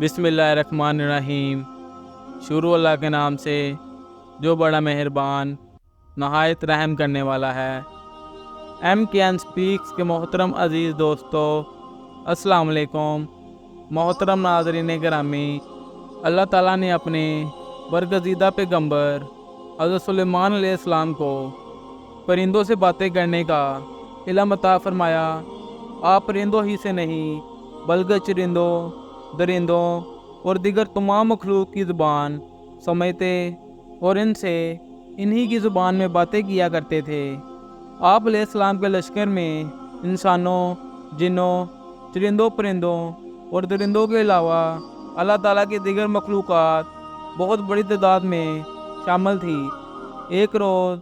बिस्मिल्लाहिर्रहमानिर्रहीम। शुरू अल्लाह के नाम से जो बड़ा मेहरबान नहायत रहम करने वाला है। MKN स्पीक्स के मोहतरम अज़ीज़ दोस्तों, अस्सलाम वालेकुम। मोहतरम नाज़रीन गिरामी, अल्लाह ताला ने अपने बरगज़ीदा पैगंबर हज़रत सुलेमान अलैहिस्सलाम को परिंदों से बातें करने का इल्म अता फरमाया। आप परिंदों ही से नहीं बल्कि चरिंदों, दरिंदों और दीगर तमाम मखलूक की ज़ुबान समझते और इनसे इन्हीं की ज़ुबान में बातें किया करते थे। आप अलैहिस्सलाम के लश्कर में इंसानों, जिन्नों, चरिंदों, परिंदों और दरिंदों के अलावा अल्लाह ताला की दीगर मखलूक़ात बहुत बड़ी तादाद में शामिल थी। एक रोज़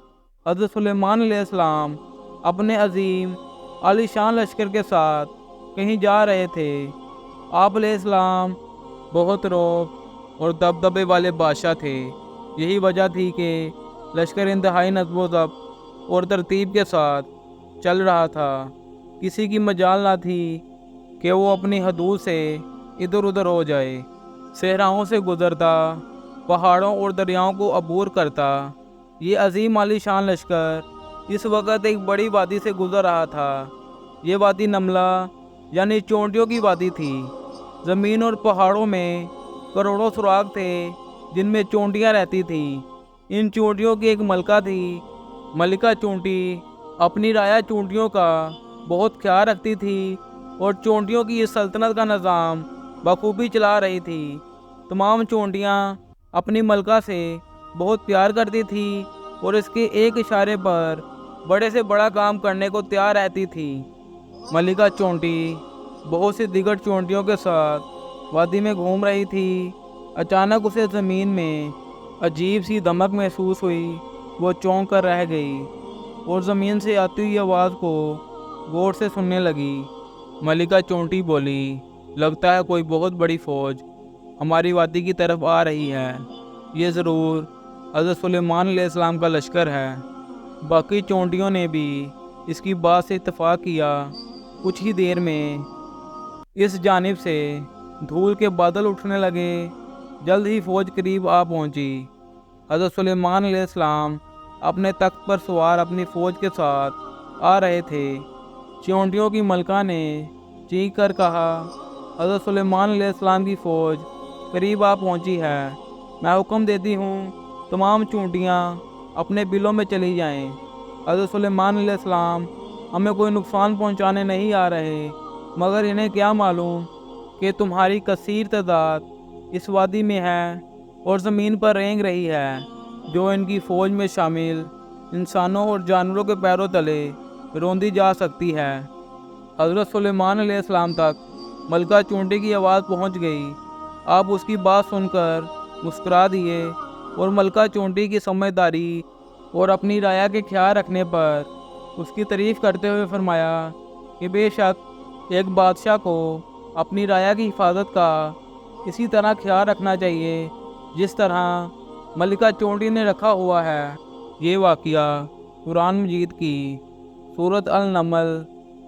हज़रत सुलेमान अलैहिस्सलाम अपने अजीम आलीशान लश्कर के साथ कहीं जा रहे थे। आप अलैहिस्सलाम बहुत रौब और दबदबे वाले बादशाह थे। यही वजह थी कि लश्कर इंतहाई नज़्म व ज़ब्त और तरतीब के साथ चल रहा था। किसी की मजाल ना थी कि वो अपनी हदूद से इधर उधर हो जाए। सहराओं से गुज़रता, पहाड़ों और दरियाओं को अबूर करता, ये अजीम आलीशान लश्कर इस वक्त एक बड़ी वादी से गुज़र रहा था। ये वादी नमला यानी चोंटियों की वादी थी। ज़मीन और पहाड़ों में करोड़ों सुराग थे जिनमें चोंटियाँ रहती थी। इन चोंटियों की एक मलका थी। मलिका चोंटी अपनी राया चोंटियों का बहुत ख्याल रखती थी और चोंटियों की इस सल्तनत का निज़ाम बखूबी चला रही थी। तमाम चोंटियाँ अपनी मलका से बहुत प्यार करती थी और इसके एक इशारे पर बड़े से बड़ा काम करने को तैयार रहती थी। मलिका चोंटी बहुत सी दिगर चोंटियों के साथ वादी में घूम रही थी। अचानक उसे ज़मीन में अजीब सी दमक महसूस हुई। वो चौंक कर रह गई और ज़मीन से आती हुई आवाज़ को गौर से सुनने लगी। मलिका चोंटी बोली, लगता है कोई बहुत बड़ी फ़ौज हमारी वादी की तरफ आ रही है। ये ज़रूर हज़रत सुलेमान अलैहिस्सलाम का लश्कर है। बाकी चोंटियों ने भी इसकी बात से इत्तफ़ाक़ किया। कुछ ही देर में इस जानिब से धूल के बादल उठने लगे। जल्द ही फ़ौज करीब आ पहुंची। हज़रत सुलेमान अलैहिस्सलाम अपने तख्त पर सवार अपनी फ़ौज के साथ आ रहे थे। चोंटियों की मलका ने चीख कर कहा, हज़रत सुलेमान अलैहिस्सलाम की फ़ौज करीब आ पहुंची है। मैं हुक्म देती हूँ तमाम चोंटियाँ अपने बिलों में चली जाएं। हज़रत सुलेमान अलैहिस्सलाम हमें कोई नुकसान पहुंचाने नहीं आ रहे, मगर इन्हें क्या मालूम कि तुम्हारी कसीर तादाद इस वादी में है और ज़मीन पर रेंग रही है, जो इनकी फ़ौज में शामिल इंसानों और जानवरों के पैरों तले रोंदी जा सकती है। हज़रत सुलेमान अलैहिस्सलाम तक मलका चोंटी की आवाज़ पहुंच गई। आप उसकी बात सुनकर मुस्कुरा दिए और मलका चोंटी की समझदारी और अपनी राया के ख्याल रखने पर उसकी तारीफ़ करते हुए फरमाया कि बेशक एक बादशाह को अपनी राया की हिफाजत का इसी तरह ख्याल रखना चाहिए जिस तरह मलिका चोंटी ने रखा हुआ है। ये वाक़या कुरान मजीद की सूरत अल-नमल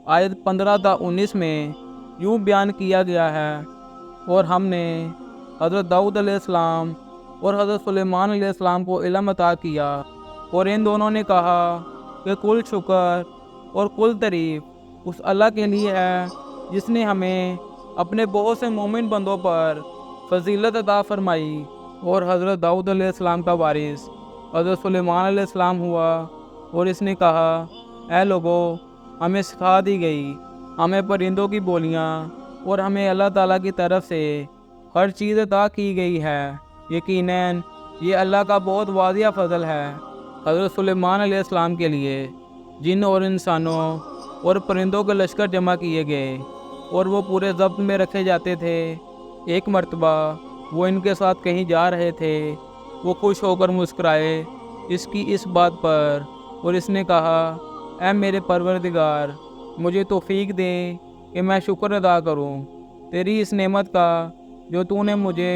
आयत 15-19 में यूँ बयान किया गया है, और हमने हज़रत दाऊद अलैहिस्सलाम और हज़रत सुलेमान अलैहिस्सलाम को इल्म अता किया, और इन दोनों ने कहा कि कुल शुक्र और कुल तारीफ़ उस अल्लाह के लिए है जिसने हमें अपने बहुत से मोमिन बंदों पर फजीलत अता फरमाई। और हज़रत दाऊद अलैहिस्सलाम का वारिस हज़रत सुलेमान अलैहिस्सलाम हुआ, और इसने कहा, ऐ लोगों, हमें सिखा दी गई हमें परिंदों की बोलियां और हमें अल्लाह ताला की तरफ से हर चीज़ अता की गई है। यकीनन ये अल्लाह का बहुत वाज़िया फ़ज़ल है। हज़रत सुलेमान अलैहिस्सलाम के लिए जिन और इंसानों और परिंदों के लश्कर जमा किए गए और वो पूरे ज़ब्त में रखे जाते थे। एक मर्तबा वो इनके साथ कहीं जा रहे थे। वो खुश होकर मुस्कुराए इसकी इस बात पर, और इसने कहा, ऐ मेरे परवरदिगार, मुझे तौफीक दे कि मैं शुक्र अदा करूं तेरी इस नेमत का जो तूने मुझे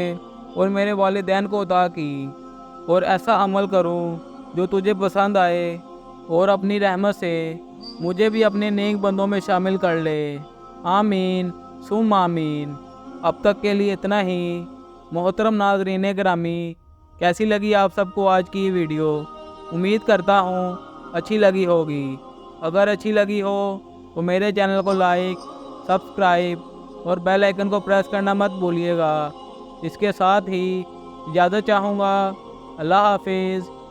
और मेरे वालिदैन को अता की, और ऐसा अमल करूं जो तुझे पसंद आए, और अपनी रहमत से मुझे भी अपने नेक बंदों में शामिल कर ले। आमीन सुम आमीन। اب تک کے لیے اتنا ہی۔ محترم ناظرین گرامی، کیسی لگی آپ سب کو آج کی یہ ویڈیو؟ امید کرتا ہوں اچھی لگی ہوگی۔ اگر اچھی لگی ہو تو میرے چینل کو لائک، سبسکرائب اور بیل آئیکن کو پریس کرنا مت بھولیے گا۔ اس کے ساتھ ہی اجازت چاہوں گا۔ اللہ حافظ۔